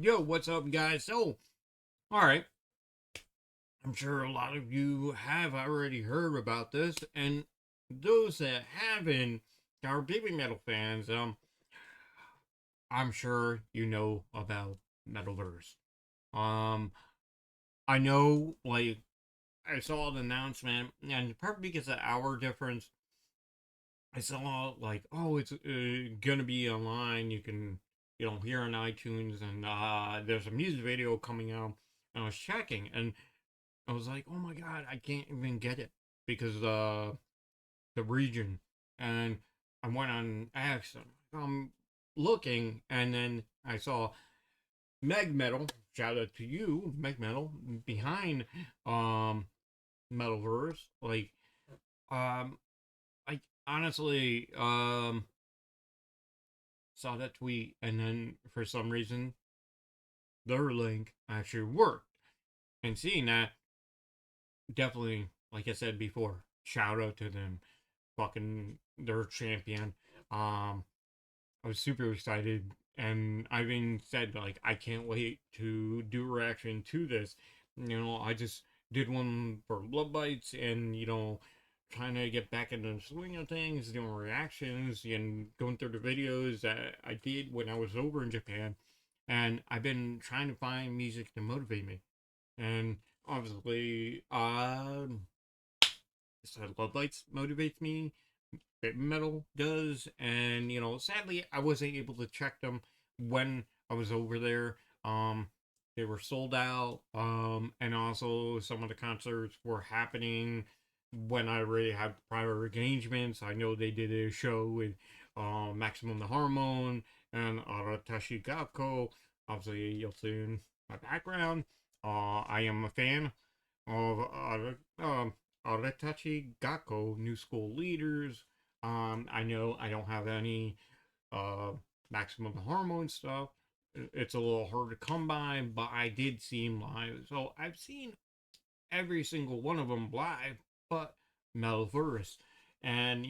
Yo, what's up, guys? So, alright, I'm sure a lot of you have already heard about this, and those that haven't are baby metal fans. I'm sure you know about Metalverse. Um, I know, like, I saw the announcement, and probably because of the hour difference, I saw, like, oh, it's gonna be online. You can, hear on iTunes, and there's a music video coming out. And I was checking, and I was like, oh my god, I can't even get it because the region. And I went on X. I'm looking, and then I saw Meg Metal. Shout out to you, Meg Metal, behind um Metalverse. Um, I honestly saw that tweet, and then for some reason their link actually worked. And seeing that, definitely, like I said before, shout out to them. Fucking their champion. I was super excited, and I even said, like, I can't wait to do a reaction to this. I just did one for Blood Bites, and trying to get back into the swing of things, doing reactions and going through the videos that I did when I was over in Japan. And I've been trying to find music to motivate me. And obviously, so Love Lights motivates me. Bit Metal does, and sadly, I wasn't able to check them when I was over there. They were sold out. And also some of the concerts were happening when I already had prior engagements. I know they did a show with Maximum the Hormone and Aratashi Gakko. Obviously, you'll see in my background. I am a fan of Aratachi Gakko, New School Leaders. I know I don't have any Maximum Hormone stuff. It's a little hard to come by, but I did see him live. So I've seen every single one of them live, but Metalverse. And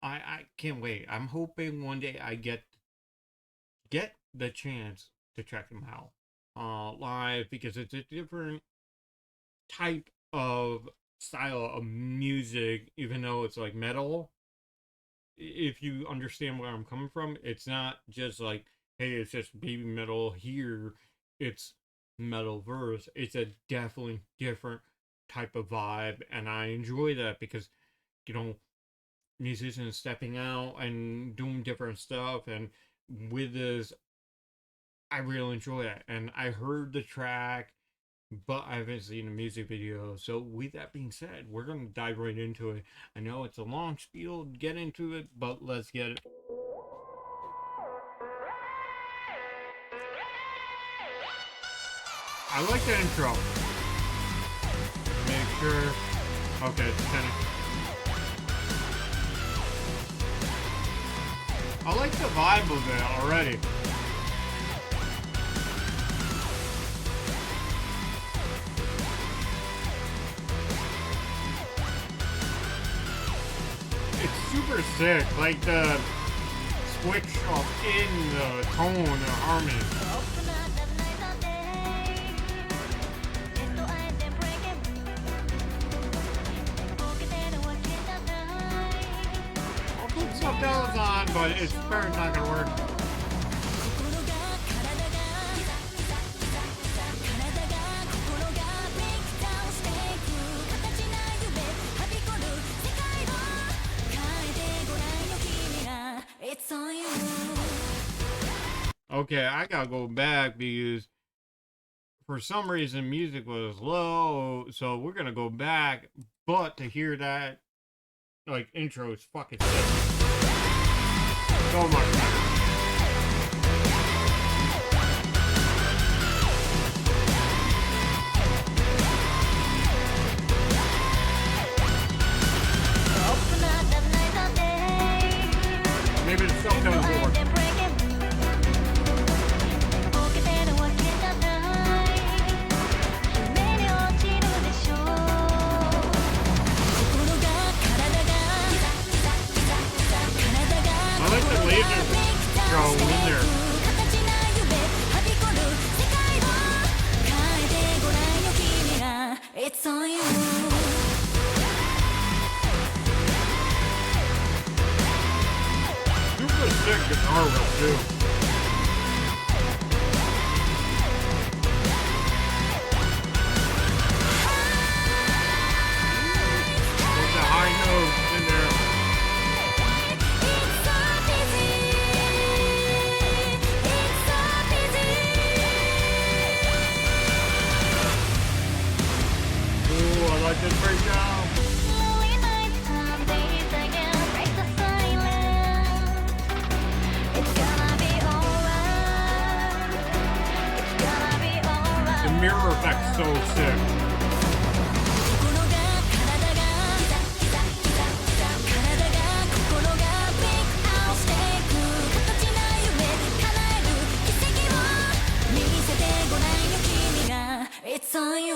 I can't wait. I'm hoping one day I get the chance to check them out live, because it's a different type of style of music, even though it's like metal. If you understand where I'm coming from, it's not just like, hey, it's just baby metal here. It's Metalverse. It's a definitely different type of vibe, and I enjoy that because you know musicians stepping out and doing different stuff, and with this, I really enjoy that. And I heard the track, but I haven't seen the music video. So with that being said, we're gonna dive right into it. I know it's a long spiel to get into it, but let's get it. I like the intro. Make sure. Okay, it's kind of. I like the vibe of it already. It's super sick, like the switch up in the tone and harmony. I'll put subtitles on, but it's probably not gonna work. Okay, I gotta go back because for some reason music was low, so we're gonna go back. But to hear that, like, intro is fucking sick. So much better. Maybe the stuff doesn't work. I like the laser. too. There's a high note in there. Ooh, I like this breakdown. The mirror effect's so sick. It's on you.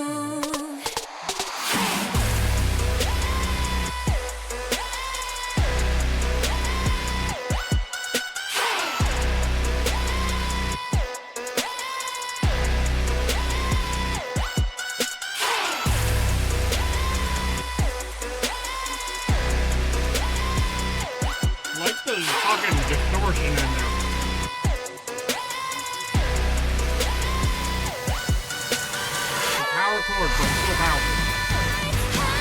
Like the fucking distortion in there. The power chord, but it's so powerful.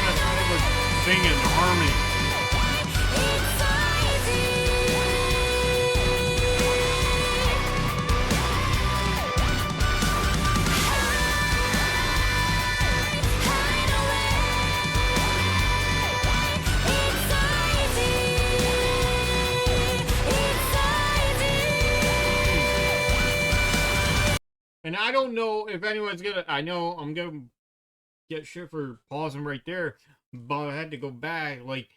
That's all the singing, the harmony. And I don't know if anyone's gonna. I know I'm gonna get shit for pausing right there, but I had to go back. Like,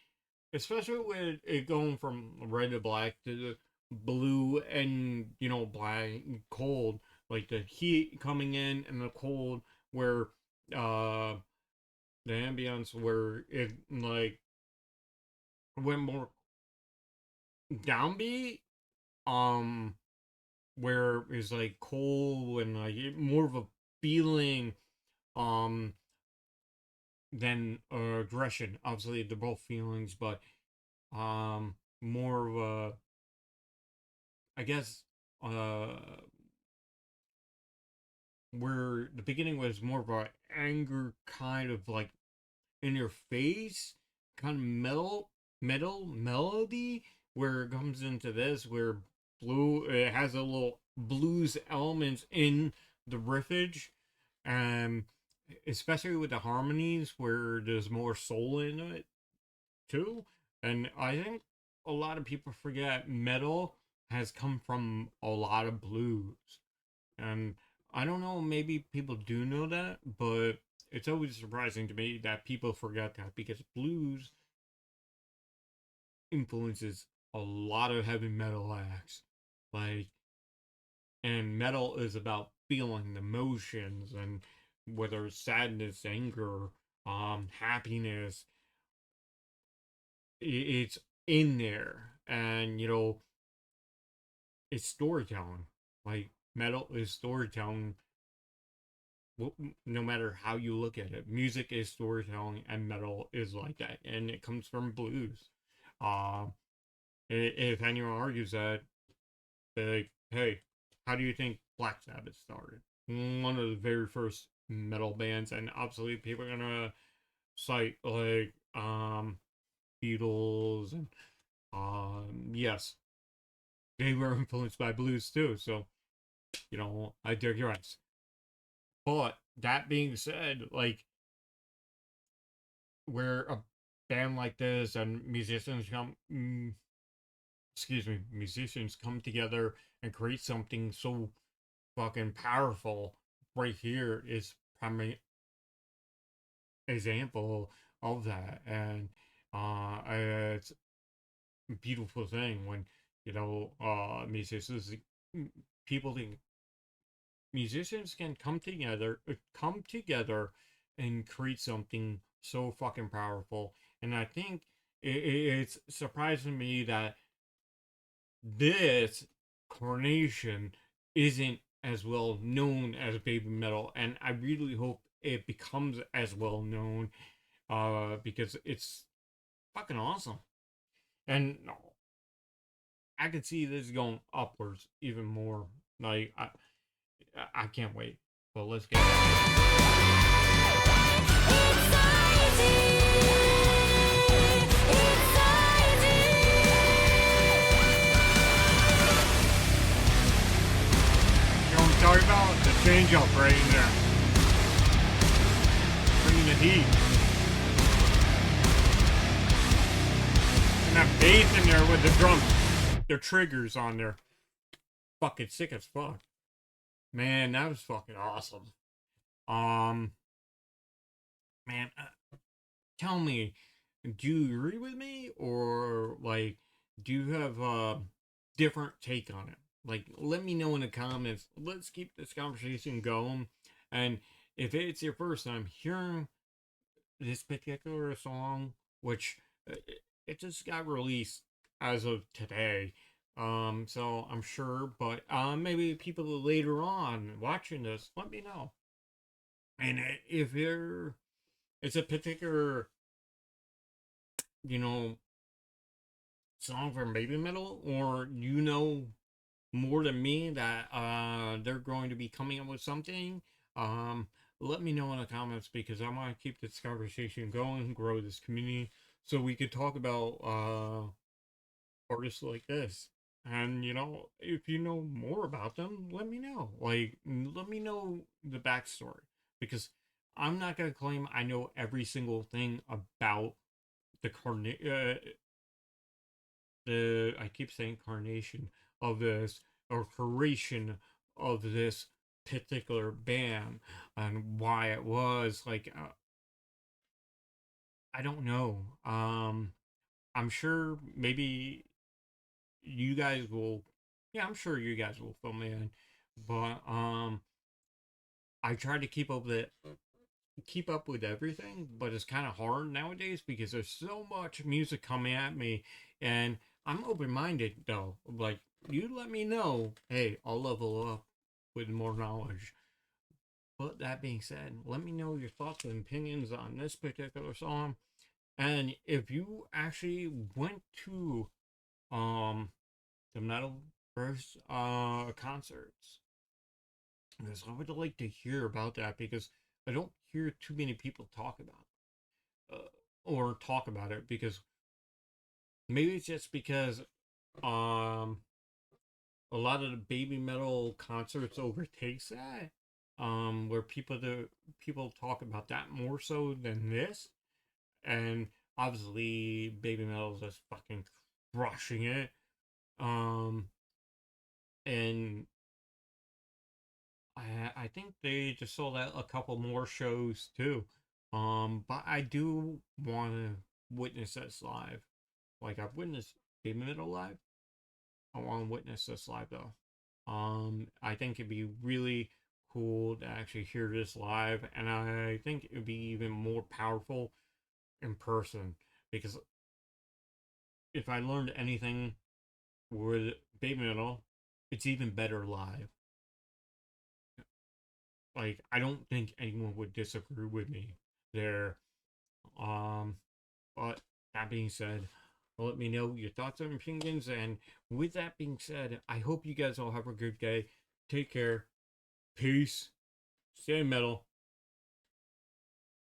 especially with it going from red to black to the blue and black and cold. Like the heat coming in and the cold, where uh the ambience where it like went more downbeat. Where it's like cold and like more of a feeling um than aggression. Obviously they're both feelings, but more of a, I guess, uh where the beginning was more of a anger, kind of like in your face, kind of metal melody, where it comes into this where blue, it has a little blues elements in the riffage, and especially with the harmonies where there's more soul in it too. And I think a lot of people forget metal has come from a lot of blues. And I don't know, maybe people do know that, but it's always surprising to me that people forget that, because blues influences a lot of heavy metal acts. Like, and metal is about feeling the emotions, and whether it's sadness, anger, happiness, it's in there. And it's storytelling. Like, metal is storytelling. No matter how you look at it, music is storytelling, and metal is like that, and it comes from blues. Uh, if anyone argues that, they're like, hey, how do you think Black Sabbath started? One of the very first metal bands, and obviously people are gonna cite like Beatles, and yes, they were influenced by blues too. So I digress. But that being said, like, where a band like this and musicians come together and create something so fucking powerful, right here is primary example of that. And it's a beautiful thing when musicians, people think musicians can come together and create something so fucking powerful. And I think it's surprising me that this coronation isn't as well known as baby metal, and I really hope it becomes as well known, because it's fucking awesome. And I could see this going upwards even more. Like I can't wait. But let's get you know what I'm talking about? The change up right in there. Bringing the heat. And that bass in there with the drums. The triggers on there. Fucking sick as fuck. Man, that was fucking awesome. Um, man, tell me, do you agree with me or like do you have a different take on it? Like, let me know in the comments. Let's keep this conversation going. And if it's your first time hearing this particular song, which it just got released as of today, so I'm sure, but maybe people later on watching this, let me know. And if you're, it's a particular, you know, song from baby metal, or you know more than me that they're going to be coming up with something, um, let me know in the comments because I want to keep this conversation going, grow this community, so we could talk about artists like this. And you know, if you know more about them, let me know. Like, let me know the backstory because I'm not gonna claim I know every single thing about the the I keep saying carnation of this or creation of this particular band and why it was like I don't know. I'm sure maybe you guys will. Yeah, I'm sure you guys will fill me in, but I try to keep up with everything, but it's kind of hard nowadays because there's so much music coming at me, and I'm open minded though. Like, you let me know, hey, I'll level up with more knowledge. But that being said, let me know your thoughts and opinions on this particular song. And if you actually went to um the Metalverse concerts, because I would like to hear about that because I don't hear too many people talk about or talk about it because maybe it's just because um a lot of the baby metal concerts overtakes that where people talk about that more so than this, and obviously baby metal is just fucking crushing it, um and I think they just sold out a couple more shows too. But I do want to witness this live. Like I've witnessed baby metal live. I want to witness this live though. I think it'd be really cool to actually hear this live, and I think it'd be even more powerful in person because if I learned anything with baby metal, it's even better live. Like I don't think anyone would disagree with me there. Um, but that being said, let me know your thoughts and opinions. And with that being said, I hope you guys all have a good day. Take care. Peace. Stay metal.